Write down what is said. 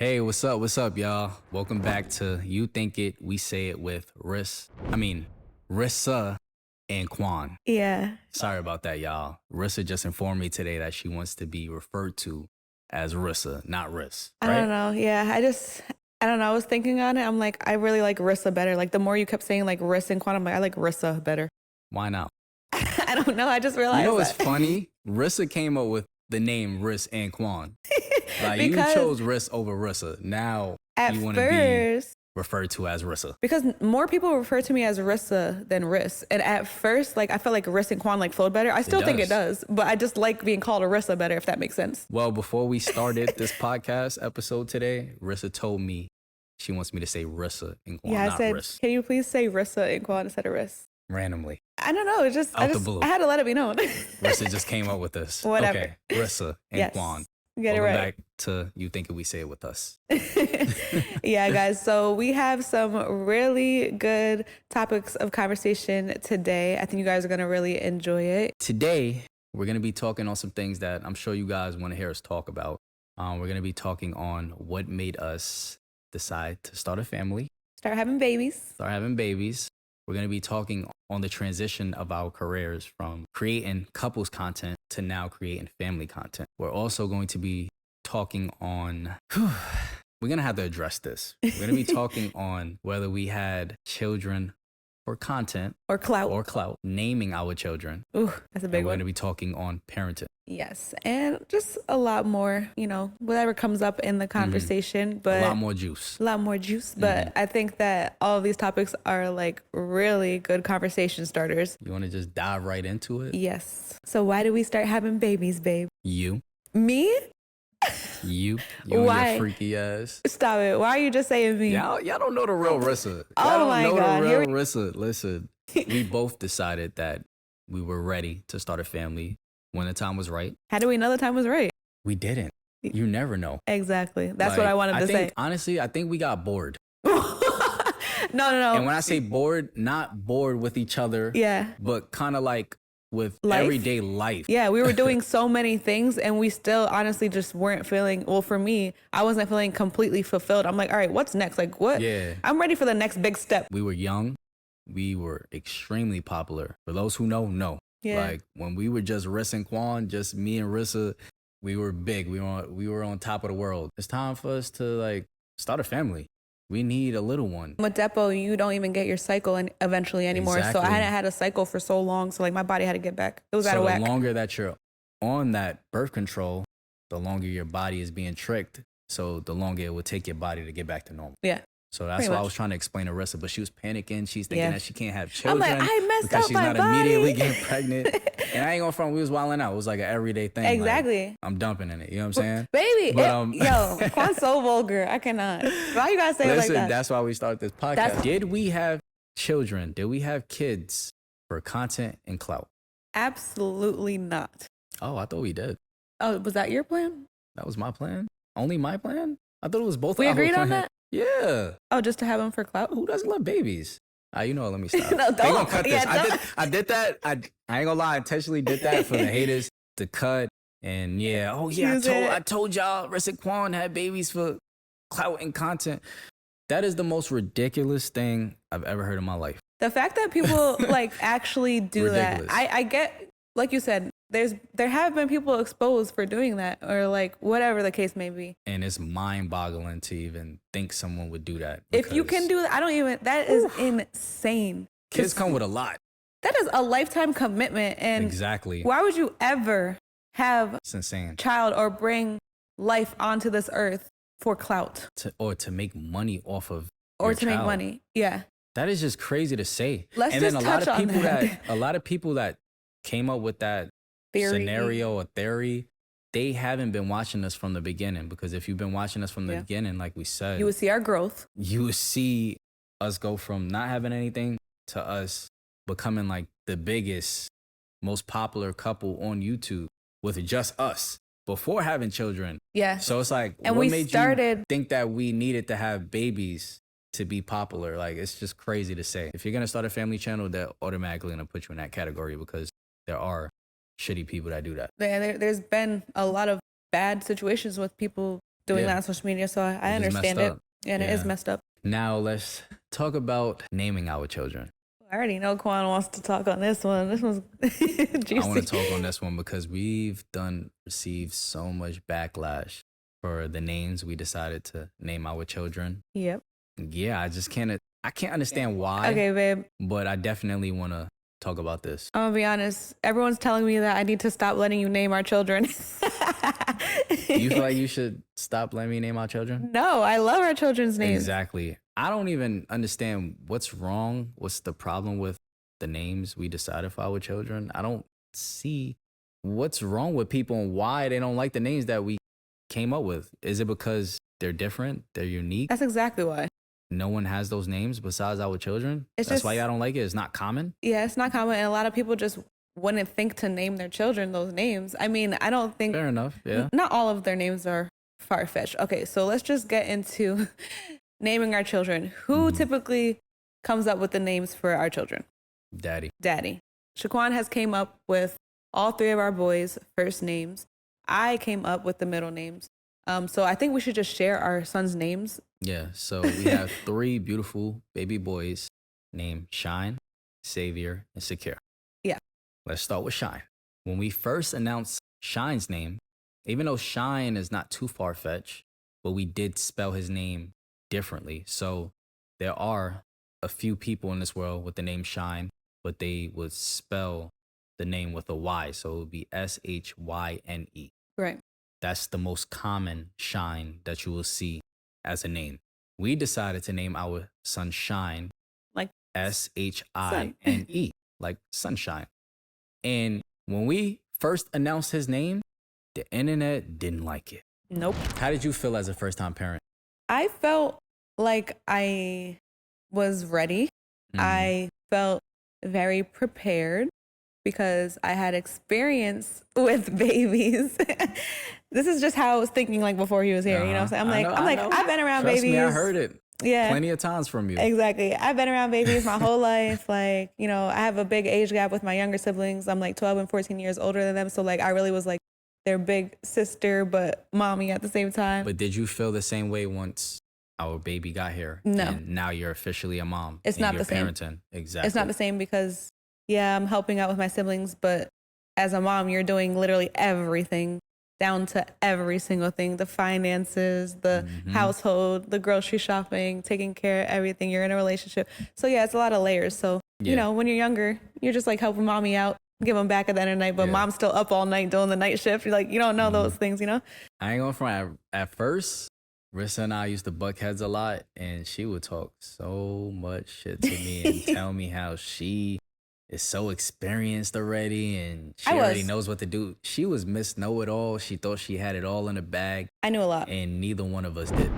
Hey, what's up? What's up, y'all? Welcome back to You Think It, We Say It with Rissa and Quan. Yeah. Sorry about that, y'all. Rissa just informed me today that she wants to be referred to as Rissa, not Riss. I Right? don't know. Yeah. I don't know. I was thinking on it. I'm like, I really like Rissa better. Like, the more you kept saying like Riss and Quan, I'm like, I like Rissa better. Why not? I don't know. I just realized You know what's that. funny? Rissa came up with the name Riss and Quan. Like, you Because chose Riss over Rissa. Now at you want to be first, referred to as Rissa. because more people refer to me as Rissa than Riss. And at first, like, I felt like Riss and Quan like flowed better. I still think it does, but I just like being called a Rissa better, if that makes sense. Well, before we started this podcast episode today, Rissa told me she wants me to say Rissa and Quan, Yeah, I not said, Riss, can you please say Rissa and Quan instead of Riss? randomly. I don't know. It's just, Out the blue. I had to let it be known. Rissa just came up with this. Whatever. Okay, Rissa and Yes. Quan. Get it Welcome right. back to You Think It, We Say It with us. Yeah, guys. So we have some really good topics of conversation today. I think you guys are going to really enjoy it. Today, we're going to be talking on some things that I'm sure you guys want to hear us talk about. We're going to be talking on what made us decide to start a family, Start having babies. start having babies. We're going to be talking on the transition of our careers from creating couples content to now creating family content. We're also going to be talking on, we're going to have to address this. We're going to be talking on whether we had children for content Or clout. or clout, naming our children. Ooh, that's a And big we're going one. to be talking on parenting. Yes. And just a lot more, whatever comes up in the conversation. But A lot more juice. a lot more juice. But I think that all of these topics are like really good conversation starters. You want to just dive right into it? Yes. So why do we start having babies, babe? You Me? and your Why? freaky ass. Stop it. Why are you just saying me? Y'all don't know the real Rissa. Oh Y'all don't my know God, the here real Rissa. Listen, we both decided that we were ready to start a family when the time was right. How do we know the time was right? We didn't. You never know. Exactly. That's what Like, I wanted to think, say. Honestly, I think we got bored. No. And when I say bored, not bored with each other, Yeah. but kind of like with Life? everyday life. Yeah, we were doing so many things and we still honestly just weren't feeling, well, for me, I wasn't feeling completely fulfilled. I'm like, all right, what's next? Like, what? Yeah. I'm ready for the next big step. We were young. We were extremely popular. For those who know. Yeah. Like when we were just Riss and Quan, just me and Rissa, we were big. We were on top of the world. It's time for us to like start a family. We need a little one. With Depo, you don't even get your cycle eventually anymore. So I Exactly. hadn't had a cycle for so long. So like my body had to get back. It was out So of the whack. longer that you're on that birth control, the longer your body is being tricked. So the longer it will take your body to get back to normal. Yeah. So that's Pretty what I much. was trying to explain to Rissa, but she was panicking. She's thinking Yeah. that she can't have I'm children like, I messed because up she's my not body. immediately getting pregnant. And I ain't going front. We was wilding out. It was like an everyday thing. Like, Exactly. I'm dumping in it. You know what I'm saying? Baby, But, yo, Quan's so vulgar. I cannot. Why you gotta say it like Listen, that? that's why we started this podcast. That's- Did we have children? Did we have kids for content and clout? Absolutely not. Oh, I thought we did. Oh, was that your plan? That was my plan. Only my plan? I thought it was both We our agreed on plan. that? Yeah. Oh, just to have them for clout? Who doesn't love babies? You know what? Let me stop. No, They gonna don't. cut this. Yeah, don't. I did that. I ain't gonna lie. I intentionally did that for the haters to cut. And yeah, Use it. I told y'all Rissa Quan had babies for clout and content. That is the most ridiculous thing I've ever heard in my life. The fact that people like actually do Ridiculous. that, I get, like you said, there have been people exposed for doing that or like whatever the case may be. And it's mind-boggling to even think someone would do that. If you can because do that, that is insane. kids come with a lot. That is a lifetime commitment. And Exactly. why would you ever have It's insane. child or bring life onto this earth for clout Or to make money off of or your to make child. money? Yeah. That is just crazy to say. Let's and just then a lot touch of on people that. a lot of people that came up with that Theory. scenario or theory, they haven't been watching us from the beginning. Because if you've been watching us from the Yeah. beginning, like we said, You would see our growth. you would see us go from not having anything to us becoming like the biggest, most popular couple on YouTube with just us before having children. Yeah. So it's like, And what we made started- you think that we needed to have babies to be popular? Like, it's just crazy to say. If you're going to start a family channel, they're automatically going to put you in that category because there are shitty people that do that. There's been a lot of bad situations with people doing that on social media. So I understand it. And it is messed up. Now let's talk about naming our children. I already know Quan wants to talk on this one. This one's juicy. I want to talk on this one because we've received so much backlash for the names we decided to name our children. Yep. Yeah, I can't understand why. Okay, babe. But I definitely want to talk about this. I'm gonna be honest. Everyone's telling me that I need to stop letting you name our children. Do you feel like you should stop letting me name our children? No, I love our children's names. Exactly. I don't even understand what's wrong. What's the problem with the names we decided for our children? I don't see what's wrong with people and why they don't like the names that we came up with. Is it because they're different? They're unique? That's exactly why. No one has those names besides our children? That's why y'all don't like it? It's not common? Yeah, it's not common. And a lot of people just wouldn't think to name their children those names. I mean, I don't think... Fair enough, yeah. Not all of their names are far-fetched. Okay, so let's just get into naming our children. Who typically comes up with the names for our children? Daddy. Shaquan has came up with all three of our boys' first names. I came up with the middle names. So I think we should just share our sons' names. Yeah, so we have 3 beautiful baby boys named Shine, Savior, and Secure. Yeah. Let's start with Shine. When we first announced Shine's name, even though Shine is not too far-fetched, but we did spell his name differently. So there are a few people in this world with the name Shine, but they would spell the name with a Y. So it would be ShYne. Right. That's the most common Shine that you will see as a name. We decided to name our son Shine like Shine, like sunshine. And when we first announced his name, the internet didn't like it. Nope. How did you feel as a first-time parent? I felt like I was ready. I felt very prepared because I had experience with babies. This is just how I was thinking like before he was here. You know what I'm saying? I've been around Trust babies. Me, I heard it. Yeah. Plenty of times from you. Exactly. I've been around babies my whole life. Like, you know, I have a big age gap with my younger siblings. I'm like 12 and 14 years older than them. So like, I really was like their big sister, but mommy at the same time. But did you feel the same way once our baby got here? No. And now you're officially a mom. It's not the same. Parenting. Exactly. It's not the same because, yeah, I'm helping out with my siblings, but as a mom, you're doing literally everything, down to every single thing, the finances, the household, the grocery shopping, taking care of everything. You're in a relationship. So yeah, it's a lot of layers. So, you know, when you're younger, you're just like helping mommy out, give them back at the end of the night, but mom's still up all night doing the night shift. You're like, you don't know those things, you know? I ain't going front. At first, Rissa and I used to buck heads a lot, and she would talk so much shit to me and tell me how she is so experienced already and she already knows what to do. She was Miss Know-It-All. She thought she had it all in the bag. I knew a lot. And neither one of us did.